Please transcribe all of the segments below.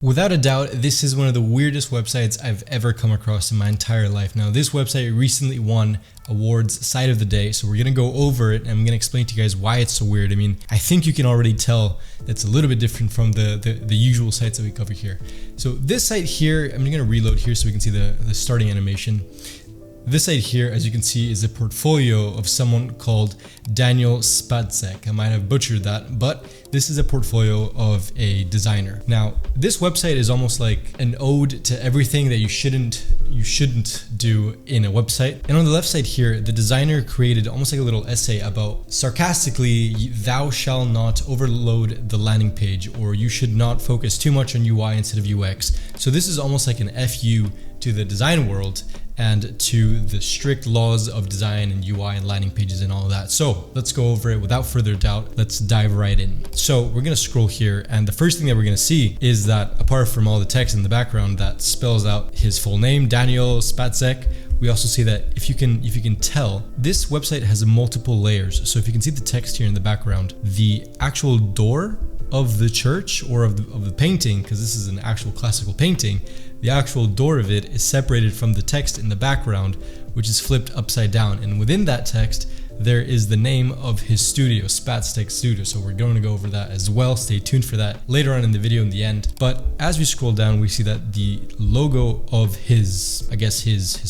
Without a doubt, this is one of the weirdest websites I've ever come across in my entire life. Now, this website recently won awards Site of the Day, so we're gonna go over it and I'm gonna explain to you guys why it's so weird. I mean, I think you can already tell that's a little bit different from the usual sites that we cover here. So this site here, I'm gonna reload here so we can see the starting animation. This site here, as you can see, is a portfolio of someone called Daniel Spacek. I might have butchered that, but this is a portfolio of a designer. Now, this website is almost like an ode to everything that you shouldn't do in a website. And on the left side here, the designer created almost like a little essay about, sarcastically, thou shall not overload the landing page, or you should not focus too much on UI instead of UX. So this is almost like an FU to the design world and to the strict laws of design and UI and landing pages and all of that. So let's go over it without further doubt. Let's dive right in. So we're gonna scroll here, and the first thing that we're gonna see is that apart from all the text in the background that spells out his full name, Daniel Spacek, we also see that if you can tell, this website has multiple layers. So if you can see the text here in the background, the actual door of the church or of the painting, because this is an actual classical painting, the actual door of it is separated from the text in the background, which is flipped upside down. And within that text, there is the name of his studio, Spacek Studio. So we're going to go over that as well. Stay tuned for that later on in the video in the end. But as we scroll down, we see that the logo of his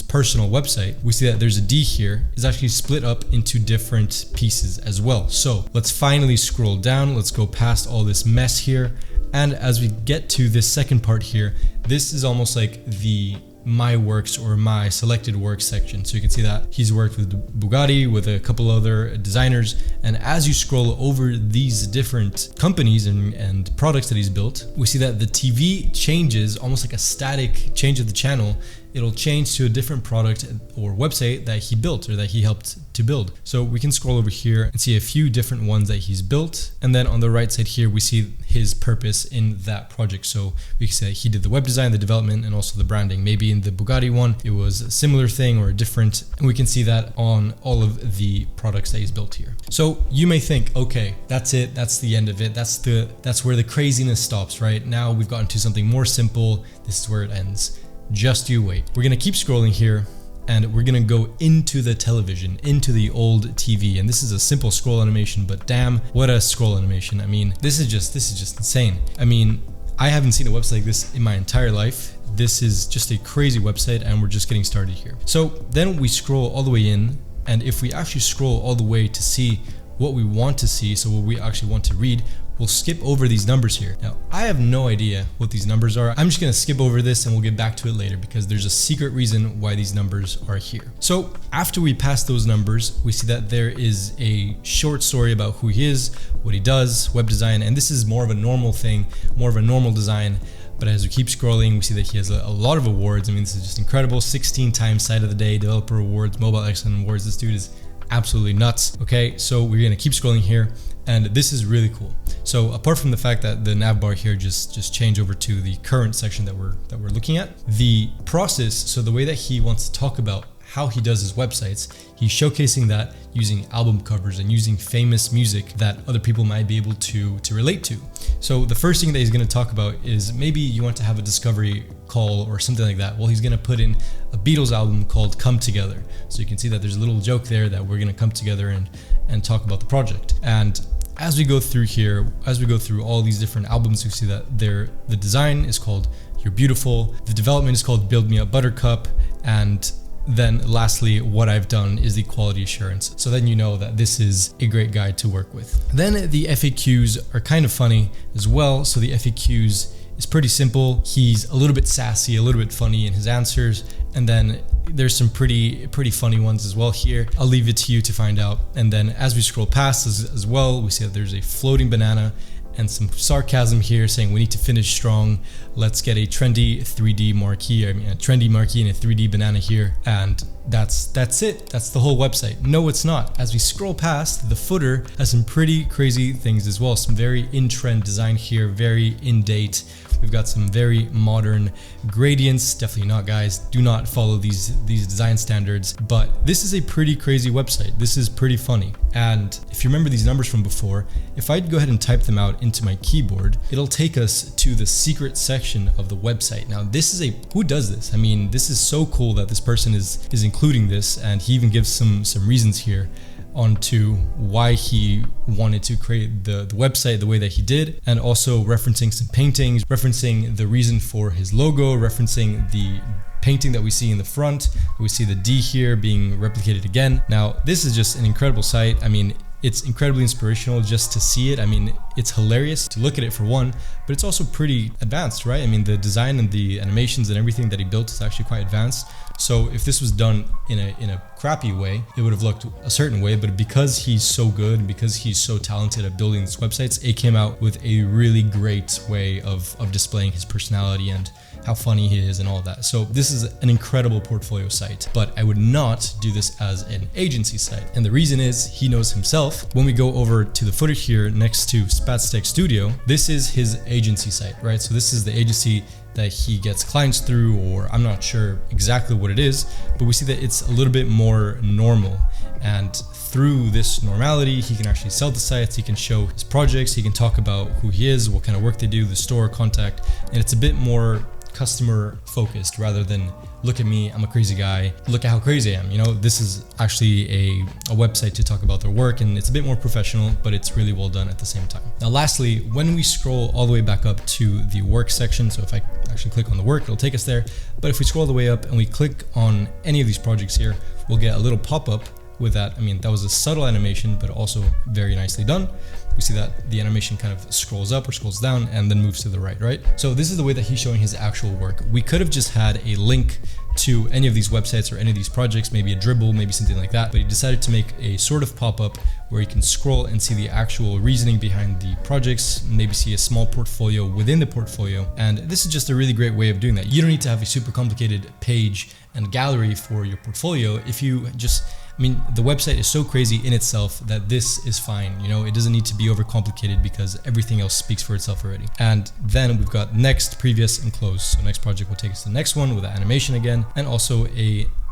personal website, we see that there's a D here, is actually split up into different pieces as well. So let's finally scroll down. Let's go past all this mess here. And as we get to this second part here, this is almost like the my works or my selected works section. So you can see that he's worked with Bugatti, with a couple other designers. And as you scroll over these different companies and products that he's built, we see that the TV changes almost like a static change of the channel. It'll change to a different product or website that he built or that he helped to build. So we can scroll over here and see a few different ones that he's built. And then on the right side here, we see his purpose in that project. So we can say he did the web design, the development, and also the branding. Maybe in the Bugatti one, it was a similar thing or a different, and we can see that on all of the products that he's built here. So you may think, okay, that's it. That's the end of it. That's where the craziness stops, right? Now we've gotten to something more simple. This is where it ends. Just you wait. We're gonna keep scrolling here and we're gonna go into the television, into the old TV. And this is a simple scroll animation, but damn, what a scroll animation. I mean, this is just insane. I mean, I haven't seen a website like this in my entire life. This is just a crazy website and we're just getting started here. So then we scroll all the way in, and if we actually scroll all the way to see what we want to see, so what we actually want to read, we'll skip over these numbers here. Now, I have no idea what these numbers are. I'm just gonna skip over this and we'll get back to it later because there's a secret reason why these numbers are here. So after we pass those numbers, we see that there is a short story about who he is, what he does, web design, and this is more of a normal thing, more of a normal design. But as we keep scrolling, we see that he has a lot of awards. I mean, this is just incredible. 16 times Site of the Day, Developer Awards, Mobile Excellence Awards. This dude is absolutely nuts. Okay, so we're gonna keep scrolling here. And this is really cool. So apart from the fact that the nav bar here just changed over to the current section that we're looking at, the process, so the way that he wants to talk about how he does his websites, he's showcasing that using album covers and using famous music that other people might be able to relate to. So the first thing that he's going to talk about is maybe you want to have a discovery call or something like that. Well, he's going to put in a Beatles album called Come Together. So you can see that there's a little joke there that we're going to come together and talk about the project. And as we go through here, as we go through all these different albums, we see that the design is called You're Beautiful, the development is called Build Me Up Buttercup, and then lastly, what I've done is the quality assurance. So then you know that this is a great guide to work with. Then the FAQs are kind of funny as well. So the FAQs is pretty simple. He's a little bit sassy, a little bit funny in his answers. And then there's some pretty funny ones as well here. I'll leave it to you to find out. And then as we scroll past as well, we see that there's a floating banana and some sarcasm here saying we need to finish strong. Let's get a trendy 3D marquee. I mean, a trendy marquee and a 3D banana here. And that's it. That's the whole website. No, it's not. As we scroll past, the footer has some pretty crazy things as well. Some very in-trend design here, very in-date. We've got some very modern gradients. Definitely not, guys. Do not follow these design standards. But this is a pretty crazy website. This is pretty funny. And if you remember these numbers from before, if I'd go ahead and type them out into my keyboard, it'll take us to the secret section of the website. Now, this is who does this? I mean, this is so cool that this person is including this, and he even gives some reasons here onto why he wanted to create the website the way that he did, and also referencing some paintings, referencing the reason for his logo, referencing the painting that we see in the front. We see the D here being replicated again. Now, this is just an incredible site. I mean, it's incredibly inspirational just to see it. I mean, it's hilarious to look at it for one, but it's also pretty advanced, right? I mean, the design and the animations and everything that he built is actually quite advanced. So if this was done in a crappy way, it would have looked a certain way, but because he's so good and because he's so talented at building these websites, it came out with a really great way of displaying his personality and how funny he is and all of that. So this is an incredible portfolio site, but I would not do this as an agency site. And the reason is he knows himself. When we go over to the footer here next to Spatstech Studio, this is his agency site, right? So this is the agency that he gets clients through, or I'm not sure exactly what it is, but we see that it's a little bit more normal. And through this normality, he can actually sell the sites, he can show his projects, he can talk about who he is, what kind of work they do, the store, contact, and it's a bit more customer focused rather than look at me, I'm a crazy guy, look at how crazy I am. You know, this is actually a website to talk about their work, and it's a bit more professional, but it's really well done at the same time. Now, lastly, when we scroll all the way back up to the work section, so if I actually click on the work, it'll take us there. But if we scroll all the way up and we click on any of these projects here, we'll get a little pop-up with that. I mean, that was a subtle animation, but also very nicely done. We see that the animation kind of scrolls up or scrolls down and then moves to the right? So this is the way that he's showing his actual work. We could have just had a link to any of these websites or any of these projects, maybe a dribble, maybe something like that, but he decided to make a sort of pop-up where you can scroll and see the actual reasoning behind the projects, maybe see a small portfolio within the portfolio. And this is just a really great way of doing that. You don't need to have a super complicated page and gallery for your portfolio. If you just, I mean, the website is so crazy in itself that this is fine. You know, it doesn't need to be overcomplicated because everything else speaks for itself already. And then we've got next, previous, and close. So next project will take us to the next one with the animation again, and also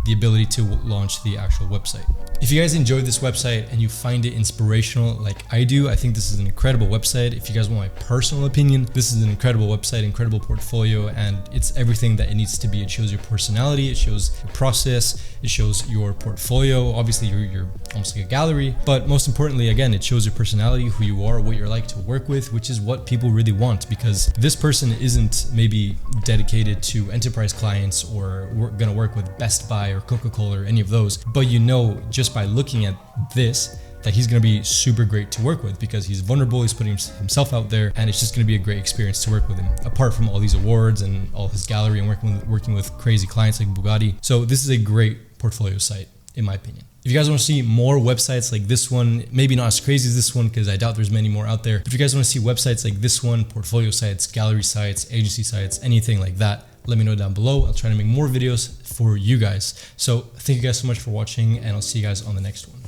the ability to launch the actual website. If you guys enjoyed this website and you find it inspirational like I do, I think this is an incredible website. If you guys want my personal opinion, this is an incredible website, incredible portfolio, and it's everything that it needs to be. It shows your personality, it shows your process, it shows your portfolio. Obviously, you're almost like a gallery, but most importantly, again, it shows your personality, who you are, what you're like to work with, which is what people really want, because this person isn't maybe dedicated to enterprise clients or gonna work with Best Buy or Coca-Cola or any of those, but you know, just by looking at this, that he's going to be super great to work with because he's vulnerable, he's putting himself out there, and it's just going to be a great experience to work with him, apart from all these awards and all his gallery and working with crazy clients like Bugatti. So this is a great portfolio site, in my opinion. If you guys want to see more websites like this one, maybe not as crazy as this one because I doubt there's many more out there, but if you guys want to see websites like this one, portfolio sites, gallery sites, agency sites, anything like that, let me know down below. I'll try to make more videos for you guys. So thank you guys so much for watching, and I'll see you guys on the next one.